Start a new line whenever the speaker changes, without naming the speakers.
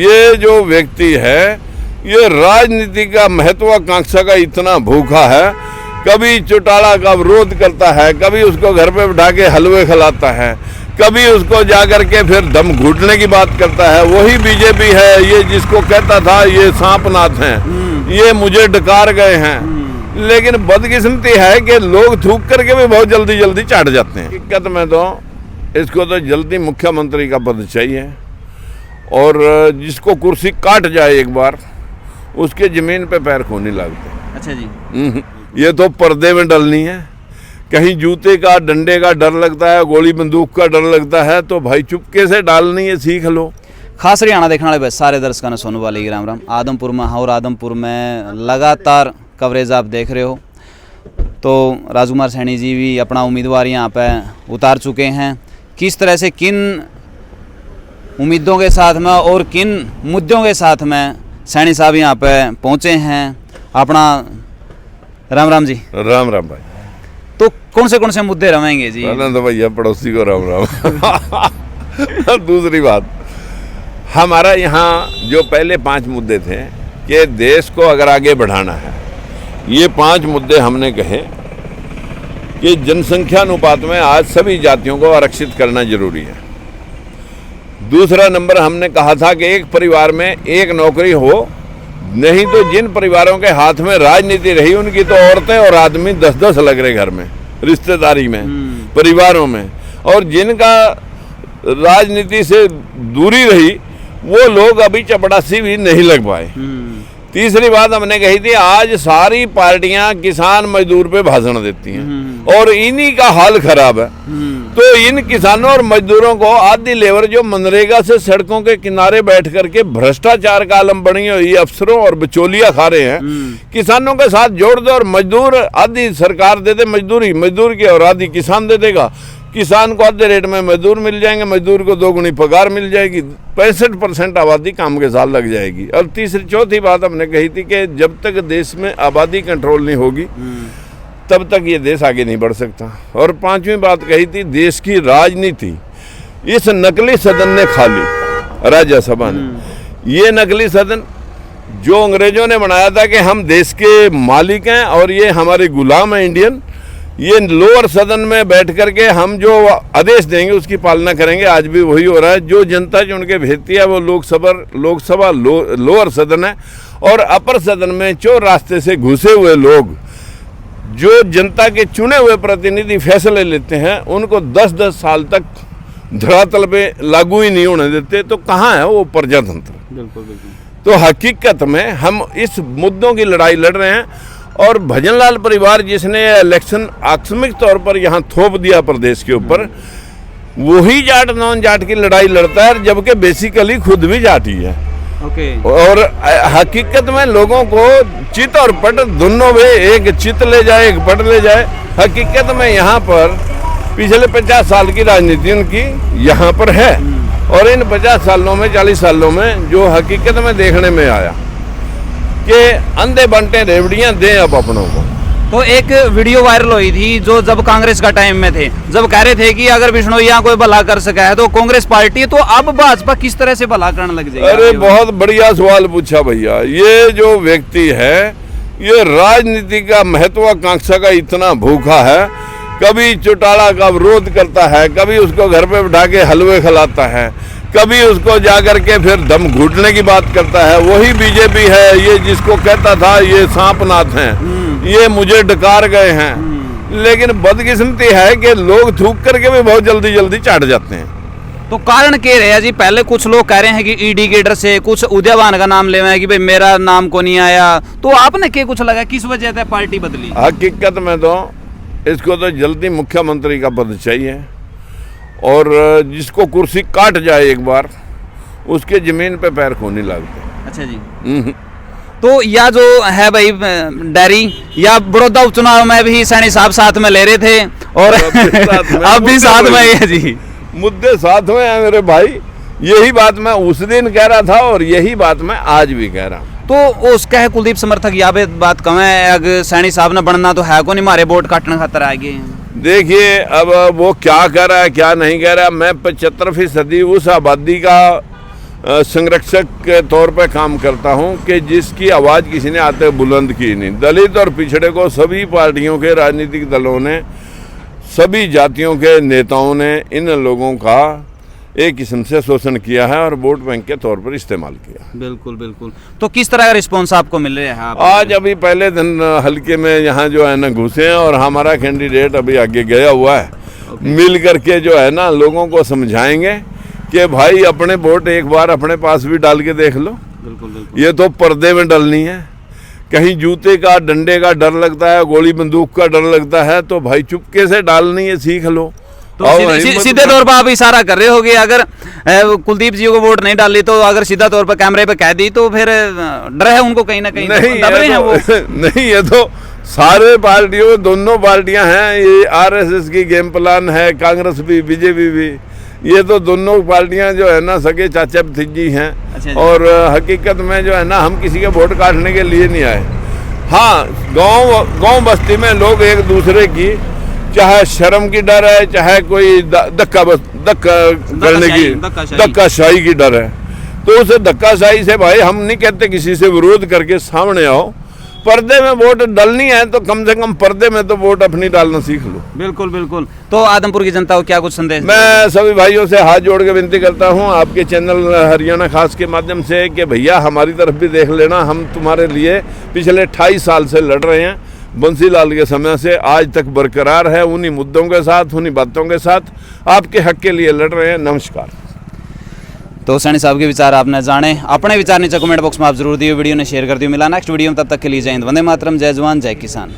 ये जो व्यक्ति है ये राजनीति का महत्वाकांक्षा का इतना भूखा है, कभी चौटाला का विरोध करता है, कभी उसको घर पे बिठा के हलवे खिलाता है, कभी उसको जाकर के फिर दम घुटने की बात करता है। वही बीजेपी है ये जिसको कहता था ये सांपनाथ हैं, ये मुझे डकार गए हैं। लेकिन बदकिस्मती है कि लोग थूक करके भी बहुत जल्दी जल्दी चाट जाते हैं। हकीकत में तो इसको तो जल्दी मुख्यमंत्री का पद चाहिए और जिसको कुर्सी काट जाए एक बार उसके जमीन पे पैर खोने लगते हैं।
अच्छा जी,
ये तो पर्दे में डलनी है, कहीं जूते का डंडे का डर लगता है, गोली बंदूक का डर लगता है, तो भाई चुपके से डालनी है, सीख लो।
खास हरियाणा देखने वाले सारे दर्शकों ने सोनू वाली राम राम। आदमपुर में और आदमपुर में लगातार कवरेज आप देख रहे हो, तो राजकुमार सैनी जी भी अपना उम्मीदवार यहाँ पे उतार चुके हैं। किस तरह से किन उम्मीदों के साथ में और किन मुद्दों के साथ में सैनी साहब यहाँ पे पहुँचे हैं अपना। राम राम जी।
राम राम भाई।
तो कौन से मुद्दे रहेंगे जी?
पहले तो भैया पड़ोसी को राम राम। दूसरी बात, हमारा यहाँ जो पहले 5 मुद्दे थे कि देश को अगर आगे बढ़ाना है, ये 5 मुद्दे हमने कहे कि जनसंख्या अनुपात में आज सभी जातियों को आरक्षित करना जरूरी है। दूसरा नंबर हमने कहा था कि एक परिवार में एक नौकरी हो, नहीं तो जिन परिवारों के हाथ में राजनीति रही उनकी तो औरतें और आदमी 10-10 लग रहे घर में, रिश्तेदारी में, परिवारों में, और जिनका राजनीति से दूरी रही वो लोग अभी चपड़ासी भी नहीं लग पाए। तीसरी बात हमने कही थी, आज सारी पार्टियां किसान मजदूर पे भाषण देती हैं और इन्हीं का हाल खराब है। तो इन किसानों और मजदूरों को आधी लेबर जो मनरेगा से सड़कों के किनारे बैठ करके भ्रष्टाचार का आलम बनी हुई अफसरों और बिचौलिया खा रहे हैं, किसानों के साथ जोड़ दो और मजदूर आधी सरकार दे दे मजदूरी, मजदूर की और आधी किसान दे देगा। किसान को आधे रेट में मजदूर मिल जाएंगे, मजदूर को 2 गुनी पगार मिल जाएगी, 65% आबादी काम के साथ लग जाएगी। और चौथी बात हमने कही थी कि जब तक देश में आबादी कंट्रोल नहीं होगी तब तक ये देश आगे नहीं बढ़ सकता। और 5वीं बात कही थी, देश की राजनीति इस नकली सदन ने खा ली, राज्यसभा ने। ये नकली सदन जो अंग्रेजों ने बनाया था कि हम देश के मालिक हैं और ये हमारे गुलाम हैं इंडियन, ये लोअर सदन में बैठ करके हम जो आदेश देंगे उसकी पालना करेंगे। आज भी वही हो रहा है। जो जनता चुन के भेजती है वो लोकसभा लोअर सदन है, और अपर सदन में चोर रास्ते से घुसे हुए लोग जो जनता के चुने हुए प्रतिनिधि फैसले लेते हैं उनको 10-10 साल तक धरातल पे लागू ही नहीं होने देते। तो कहाँ है वो प्रजातंत्र?
बिल्कुल बिल्कुल।
तो हकीकत में हम इस मुद्दों की लड़ाई लड़ रहे हैं, और भजनलाल परिवार जिसने इलेक्शन आकस्मिक तौर पर यहाँ थोप दिया प्रदेश के ऊपर, वही जाट नॉन जाट की लड़ाई लड़ता है, जबकि बेसिकली खुद भी जाटी है। और हकीकत में लोगों को चित और पट दोनों में, एक चित ले जाए एक पट ले जाए। हकीकत में यहाँ पर पिछले 50 साल की राजनीति उनकी यहाँ पर है, और इन 50 सालों में 40 सालों में जो हकीकत में देखने में आया कि अंधे बंटे रेवड़ियां दें अब अपनों को।
तो एक वीडियो वायरल हुई थी जो जब कांग्रेस का टाइम में थे, जब कह रहे थे कि अगर बिश्नोई कोई भला कर सका है तो कांग्रेस पार्टी है, तो अब भाजपा किस तरह से भला करने लग जाएगी?
अरे बहुत बढ़िया सवाल पूछा भैया। ये जो व्यक्ति है ये राजनीति का महत्वाकांक्षा का इतना भूखा है, कभी चौटाला का विरोध करता है, कभी उसको घर पे बिठा के हलवे खिलाता है, कभी उसको जाकर के फिर दम घुटने की बात करता है। वही बीजेपी है ये जिसको कहता था ये सांपनाथ हैं, ये मुझे डकार गए हैं। लेकिन बदकिस्मती है कि लोग थूक करके भी बहुत जल्दी जल्दी चाट जाते हैं।
तो कारण क्या रहा जी? पहले कुछ लोग कह रहे हैं कि ईडी के डर से, कुछ उदयवान का नाम ले रहे हैं कि भाई मेरा नाम को नहीं आया, तो आपने क्या कुछ लगा किस वजह से पार्टी बदली?
हकीकत में तो इसको तो जल्दी मुख्यमंत्री का पद चाहिए और जिसको कुर्सी काट जाए एक बार उसके जमीन पे पैर खोने लगते हैं।
अच्छा जी। तो या जो है भाई डेयरी या बड़ौदा उपचुनाव में भी सैनी साहब साथ में ले रहे थे और अब भी साथ में है जी,
मुद्दे साथ में है मेरे भाई। यही बात मैं उस दिन कह रहा था और यही बात मैं आज भी कह रहा हूँ।
तो उसका है कुलदीप समर्थक या बात कम है, अगर सैनी साहब ने बनना तो है को नहीं, मारे वोट काटने खातर आगे।
देखिए अब वो क्या कह रहा है क्या नहीं कह रहा है। मैं 75% उस आबादी का संरक्षक के तौर पर काम करता हूं कि जिसकी आवाज़ किसी ने आते बुलंद की नहीं। दलित और पिछड़े को सभी पार्टियों के राजनीतिक दलों ने, सभी जातियों के नेताओं ने इन लोगों का एक किस्म से शोषण किया है और वोट बैंक के तौर पर इस्तेमाल किया।
बिल्कुल बिल्कुल। तो किस तरह का रिस्पॉन्स आपको मिल रहा है?
आज अभी पहले दिन हल्के में यहाँ जो है ना घुसे हैं और हमारा कैंडिडेट अभी आगे गया हुआ है। मिल करके जो है ना लोगों को समझाएंगे कि भाई अपने वोट एक बार अपने पास भी डाल के देख लो।
बिल्कुल बिल्कुल।
ये तो पर्दे में डलनी है। कहीं जूते का डंडे का डर लगता है, गोली बंदूक का डर लगता है, तो भाई चुपके से डालनी है, सीख लो।
तो सीधे तौर पर आप इशारा कर रहे हो कि अगर कुलदीप जी को वोट नहीं डाली तो अगर सीधा तौर पर कैमरे पे कह दी तो फिर डर है उनको कहीं ना कहीं?
नहीं,
दब रहे हैं वो।
नहीं, ये तो सारे पार्टियों, दोनों पार्टियां हैं। ये आरएसएस की गेम प्लान है, कांग्रेस भी, बीजेपी भी। ये तो दोनों पार्टियां जो है ना सगे चाचा भतीजी हैं।
अच्छा।
और हकीकत में जो है ना हम किसी के वोट काटने के लिए नहीं आए। हाँ, गांव बस्ती में लोग एक दूसरे की, चाहे शर्म की डर है, चाहे कोई धक्काशाही की डर है, तो उस धक्काशाही से भाई हम नहीं कहते किसी से विरोध करके सामने आओ। पर्दे में वोट डालनी है तो कम से कम पर्दे में तो वोट अपनी डालना सीख लो।
बिल्कुल बिल्कुल। तो आदमपुर की जनता को क्या कुछ संदेश?
मैं सभी भाइयों से हाथ जोड़ के विनती करता हूं आपके चैनल हरियाणा खास के माध्यम से कि भैया हमारी तरफ भी देख लेना। हम तुम्हारे लिए पिछले 28 साल से लड़ रहे हैं, बंसीलाल के समय से आज तक बरकरार है। उन्हीं मुद्दों के साथ, उन्हीं बातों के साथ आपके हक के लिए लड़ रहे हैं। नमस्कार।
तो सैनी साहब के विचार आपने जाने। अपने विचार नीचे कमेंट बॉक्स में आप जरूर दिए, वीडियो ने शेयर कर दियो। मिला नेक्स्ट वीडियो में, तब तक के लिए जय हिंद, वंदे मातरम, जय जवान, जय किसान।